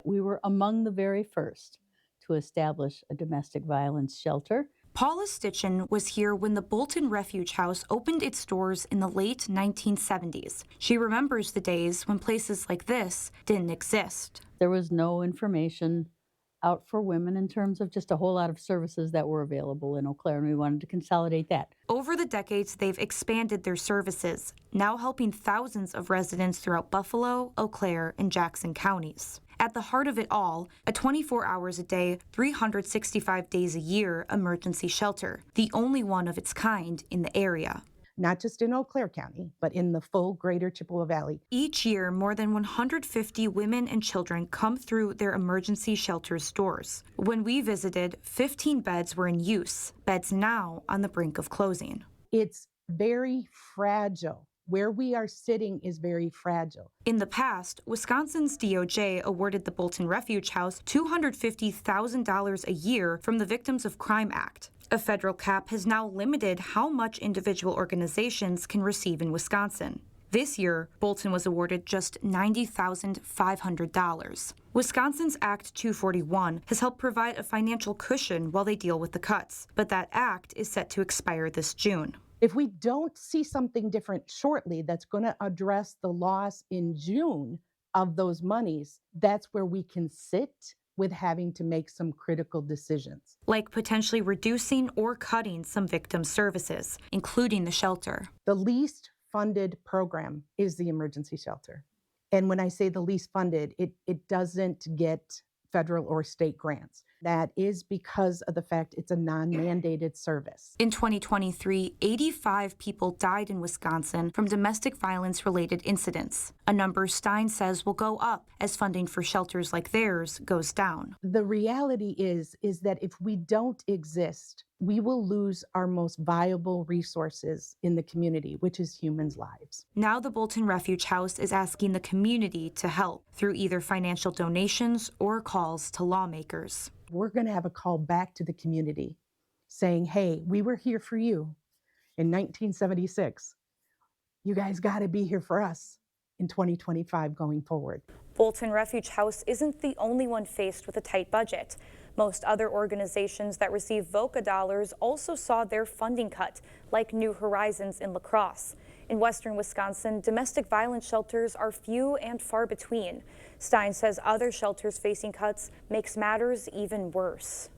We were among the very first to establish a domestic violence shelter. Paula Stitchen was here when the Bolton Refuge House opened its doors in the late 1970s. She remembers the days when places like this didn't exist. There was no information out for women in terms of just a whole lot of services that were available in Eau Claire, and we wanted to consolidate that. Over the decades, they've expanded their services, now helping thousands of residents throughout Buffalo, Eau Claire, and Jackson counties. At the heart of it all, a 24 hours a day, 365 days a year emergency shelter, the only one of its kind in the area. Not just in Eau Claire County, but in the full greater Chippewa Valley. Each year, more than 150 women and children come through their emergency shelter's doors. When we visited, 15 beds were in use, beds now on the brink of closing. It's very fragile. Where we are sitting is very fragile. In the past, Wisconsin's DOJ awarded the Bolton Refuge House $250,000 a year from the Victims of Crime Act. A federal cap has now limited how much individual organizations can receive in Wisconsin. This year, Bolton was awarded just $90,500. Wisconsin's Act 241 has helped provide a financial cushion while they deal with the cuts, but that act is set to expire this June. If we don't see something different shortly that's going to address the loss in June of those monies, that's where we can sit with having to make some critical decisions. Like potentially reducing or cutting some victim services, including the shelter. The least funded program is the emergency shelter. And when I say the least funded, it doesn't get federal or state grants. That is because of the fact it's a non-mandated service. In 2023, 85 people died in Wisconsin from domestic violence-related incidents, a number Stein says will go up as funding for shelters like theirs goes down. The reality is that if we don't exist, we will lose our most viable resources in the community, which is humans' lives. Now the Bolton Refuge House is asking the community to help through either financial donations or calls to lawmakers. We're going to have a call back to the community saying, hey, we were here for you in 1976. You guys got to be here for us in 2025 going forward. Bolton Refuge House isn't the only one faced with a tight budget. Most other organizations that receive VOCA dollars also saw their funding cut, like New Horizons in La Crosse. In western Wisconsin, domestic violence shelters are few and far between. Stein says other shelters facing cuts makes matters even worse.